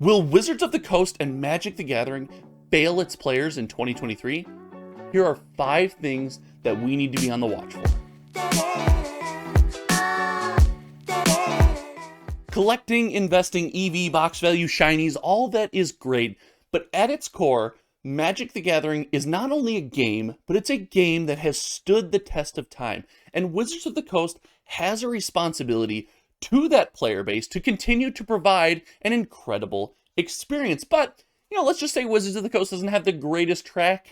Will Wizards of the Coast and Magic the Gathering fail its players in 2023? Here are 5 things that we need to be on the watch for. Collecting, investing, EV, box value, shinies, all that is great, but at its core, Magic the Gathering is not only a game, but it's a game that has stood the test of time, and Wizards of the Coast has a responsibility to that player base to continue to provide an incredible experience. But, let's just say Wizards of the Coast doesn't have the greatest track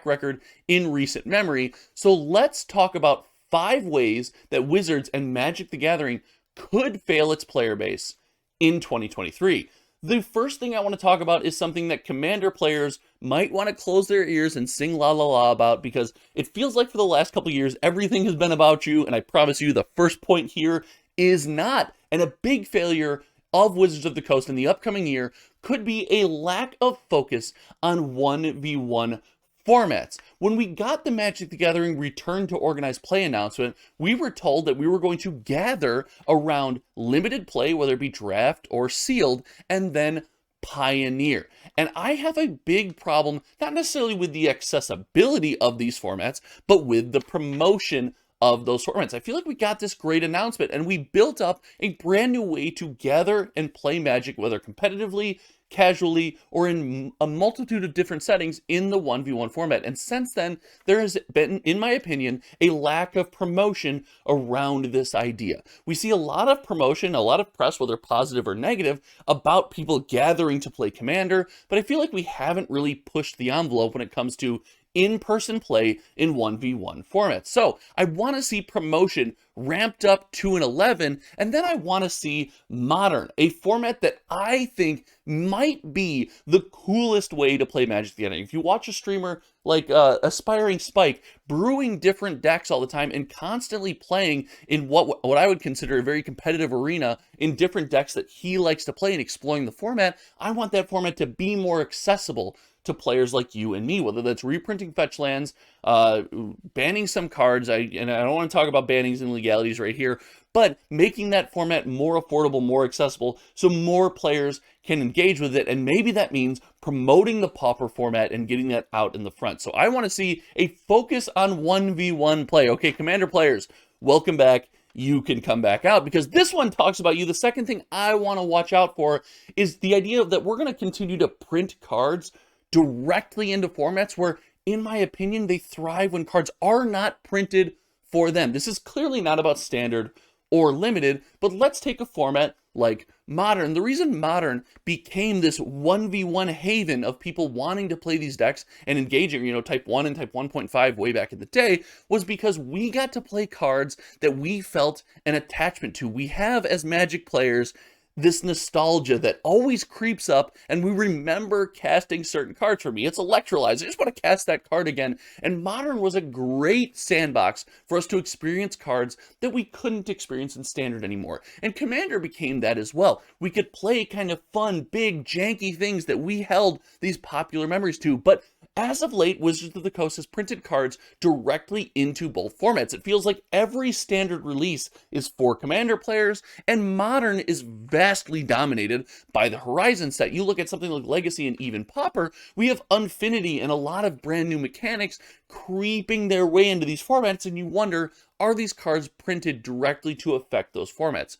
record in recent memory. So let's talk about 5 ways that Wizards and Magic the Gathering could fail its player base in 2023. The first thing I want to talk about is something that Commander players might want to close their ears and sing la la la about, because it feels like for the last couple of years, everything has been about you, and I promise you the first point here is not. And a big failure of Wizards of the Coast in the upcoming year could be a lack of focus on 1v1 formats. When we got the Magic the Gathering Return to Organized Play announcement, we were told that we were going to gather around limited play, whether it be draft or sealed, and then Pioneer. And I have a big problem, not necessarily with the accessibility of these formats, but with the promotion of those formats. I feel like we got this great announcement and we built up a brand new way to gather and play Magic, whether competitively, casually, or in a multitude of different settings in the 1v1 format. And since then, there has been, in my opinion, a lack of promotion around this idea. We see a lot of promotion, a lot of press, whether positive or negative, about people gathering to play Commander, but I feel like we haven't really pushed the envelope when it comes to in-person play in 1v1 formats. So I want to see promotion ramped up to an 11, and then I want to see Modern, a format that I think might be the coolest way to play Magic the Gathering. If you watch a streamer like Aspiring Spike, brewing different decks all the time and constantly playing in what I would consider a very competitive arena in different decks that he likes to play and exploring the format, I want that format to be more accessible to players like you and me, whether that's reprinting fetch lands, banning some cards, and I don't want to talk about bannings and legalities right here, but making that format more affordable, more accessible, so more players can engage with it, and maybe that means promoting the Pauper format and getting that out in the front. So I want to see a focus on 1v1 play. Okay, Commander players, welcome back. You can come back out, because this one talks about you. The second thing I want to watch out for is the idea that we're going to continue to print cards directly into formats where, in my opinion, they thrive when cards are not printed for them. This is clearly not about standard or limited, but let's take a format like Modern. The reason Modern became this 1v1 haven of people wanting to play these decks and engaging, Type 1 and Type 1.5 way back in the day, was because we got to play cards that we felt an attachment to. We have, as Magic players, this nostalgia that always creeps up, and we remember casting certain cards. For me, it's Electrolyze. I just want to cast that card again. And Modern was a great sandbox for us to experience cards that we couldn't experience in Standard anymore. And Commander became that as well. We could play kind of fun, big, janky things that we held these popular memories to, but as of late, Wizards of the Coast has printed cards directly into both formats. It feels like every Standard release is for Commander players, and Modern is vastly dominated by the Horizon set. You look at something like Legacy and even Pauper, we have Unfinity and a lot of brand new mechanics creeping their way into these formats, and you wonder, are these cards printed directly to affect those formats?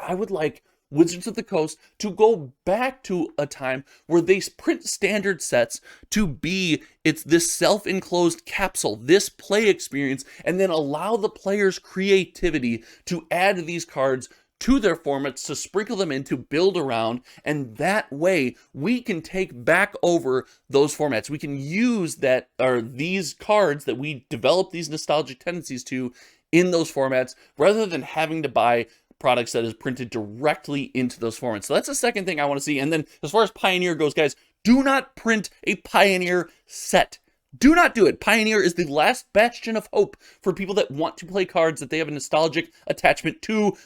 I would like Wizards of the Coast to go back to a time where they print Standard sets to be this self-enclosed capsule, this play experience, and then allow the players' creativity to add these cards to their formats, to sprinkle them in, to build around, and that way we can take back over those formats. We can use these cards that we develop these nostalgic tendencies to in those formats, rather than having to buy products that is printed directly into those formats. So that's the second thing I want to see. And then as far as Pioneer goes, guys, do not print a Pioneer set. Do not do it. Pioneer is the last bastion of hope for people that want to play cards that they have a nostalgic attachment to.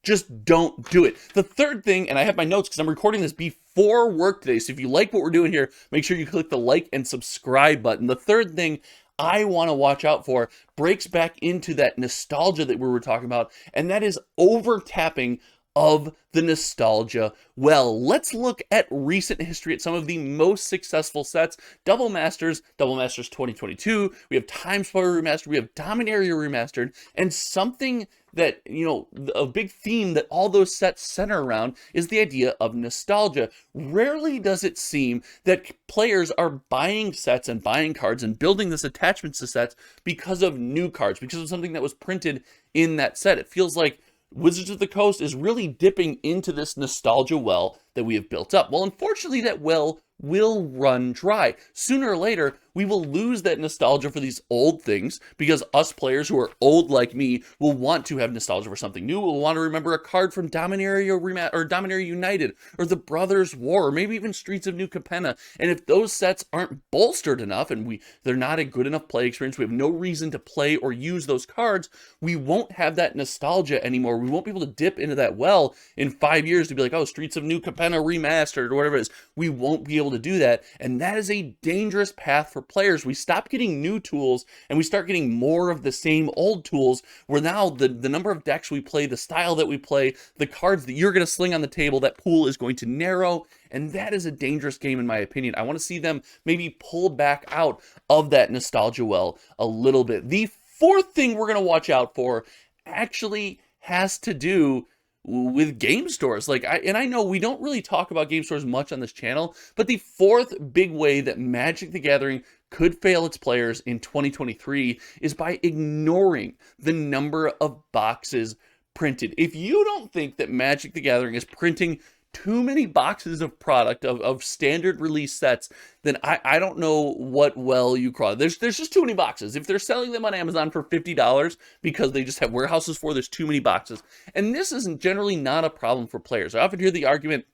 Just don't do it. The third thing, and I have my notes because I'm recording this before work today, so if you like what we're doing here, make sure you click the like and subscribe button. The third thing I want to watch out for breaks back into that nostalgia that we were talking about, and that is over tapping of the nostalgia well. Let's look at recent history at some of the most successful sets. Double Masters 2022, we have Time Spoiler Remastered, we have Dominaria Remastered, and something that, you know, a big theme that all those sets center around is the idea of nostalgia. Rarely does it seem that players are buying sets and buying cards and building this attachments to sets because of new cards, because of something that was printed in that set. It feels like Wizards of the Coast is really dipping into this nostalgia well that we have built up. Well, unfortunately, that well will run dry. Sooner or later, we will lose that nostalgia for these old things because us players who are old like me will want to have nostalgia for something new. We'll want to remember a card from Dominaria or Dominaria United or the Brothers War or maybe even Streets of New Capenna. And if those sets aren't bolstered enough and they're not a good enough play experience, we have no reason to play or use those cards, we won't have that nostalgia anymore. We won't be able to dip into that well in 5 years to be like, oh, Streets of New Capenna Remastered or whatever it is. We won't be able to do that, and that is a dangerous path for players. We stop getting new tools and we start getting more of the same old tools, where now the number of decks we play, the style that we play, the cards that you're going to sling on the table, that pool is going to narrow, and that is a dangerous game in my opinion. I want to see them maybe pull back out of that nostalgia well a little bit. The fourth thing we're going to watch out for actually has to do with game stores. And I know we don't really talk about game stores much on this channel, but the fourth big way that Magic the Gathering could fail its players in 2023 is by ignoring the number of boxes printed. If you don't think that Magic the Gathering is printing too many boxes of product of standard release sets, then I don't know what well you crawl. There's just too many boxes. If they're selling them on Amazon for $50 because they just have warehouses for, there's too many boxes. And this isn't generally not a problem for players. I often hear the argument,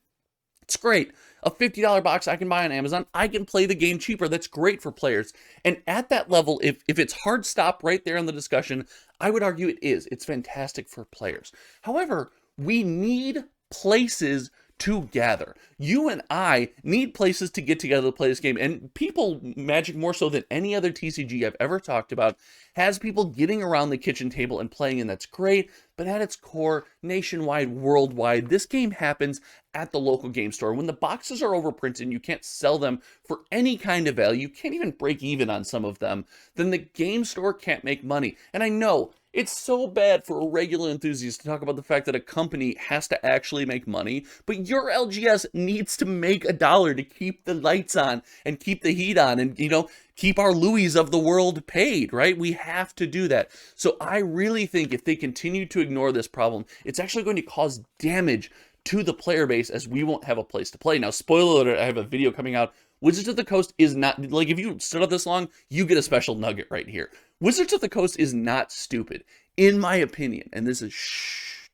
it's great, a $50 box I can buy on Amazon, I can play the game cheaper. That's great for players. And at that level, if it's hard stop right there in the discussion, I would argue it is. It's fantastic for players. However, we need places to gather. You and I need places to get together to play this game, and people, Magic more so than any other TCG I've ever talked about, has people getting around the kitchen table and playing, and that's great, but at its core, nationwide, worldwide, this game happens at the local game store. When the boxes are overprinted and you can't sell them for any kind of value, you can't even break even on some of them, then the game store can't make money. And I know it's so bad for a regular enthusiast to talk about the fact that a company has to actually make money, but your LGS needs to make $1 to keep the lights on and keep the heat on and, you know, keep our Louis of the world paid, right? We have to do that. So I really think if they continue to ignore this problem, it's actually going to cause damage to the player base, as we won't have a place to play. Now, spoiler alert, I have a video coming out. Wizards of the Coast is not, like, if you stood up this long, you get a special nugget right here. Wizards of the Coast is not stupid, in my opinion, and this is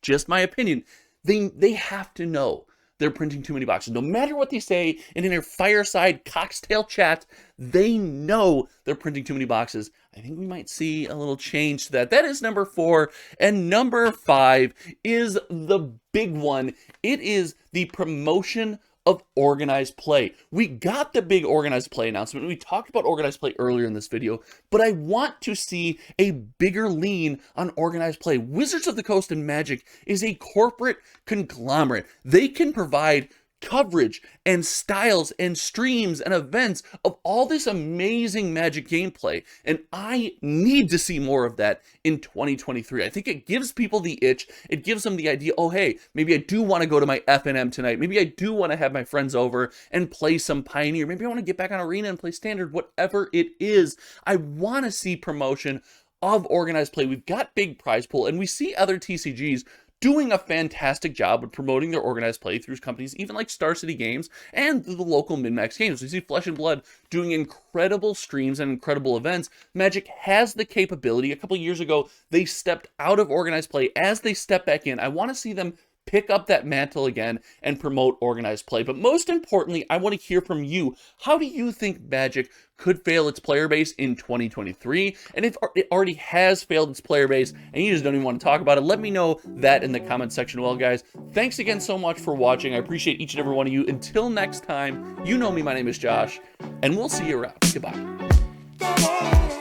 just my opinion. They have to know they're printing too many boxes. No matter what they say, and in their fireside cocktail chat, they know they're printing too many boxes. I think we might see a little change to that. That is number 4. And number 5 is the big one. It is the promotion of organized play. We got the big organized play announcement. We talked about organized play earlier in this video, but I want to see a bigger lean on organized play. Wizards of the Coast and Magic is a corporate conglomerate. They can provide coverage and styles and streams and events of all this amazing Magic gameplay, and I need to see more of that in 2023. I think it gives people the itch. It gives them the idea, oh hey, maybe I do want to go to my FNM tonight. Maybe I do want to have my friends over and play some Pioneer. Maybe I want to get back on Arena and play Standard. Whatever it is, I want to see promotion of organized play. We've got big prize pool, and we see other TCGs doing a fantastic job of promoting their organized play through companies even like Star City Games and the local MinMaxGames. We see Flesh and Blood doing incredible streams and incredible events. Magic has the capability. A couple years ago, they stepped out of organized play. As they step back in, I want to see them pick up that mantle again and promote organized play. But most importantly, I want to hear from you. How do you think Magic could fail its player base in 2023? And if it already has failed its player base and you just don't even want to talk about it, let me know that in the comment section. Well, guys, thanks again so much for watching. I appreciate each and every one of you. Until next time, you know me, my name is Josh, and we'll see you around. Goodbye.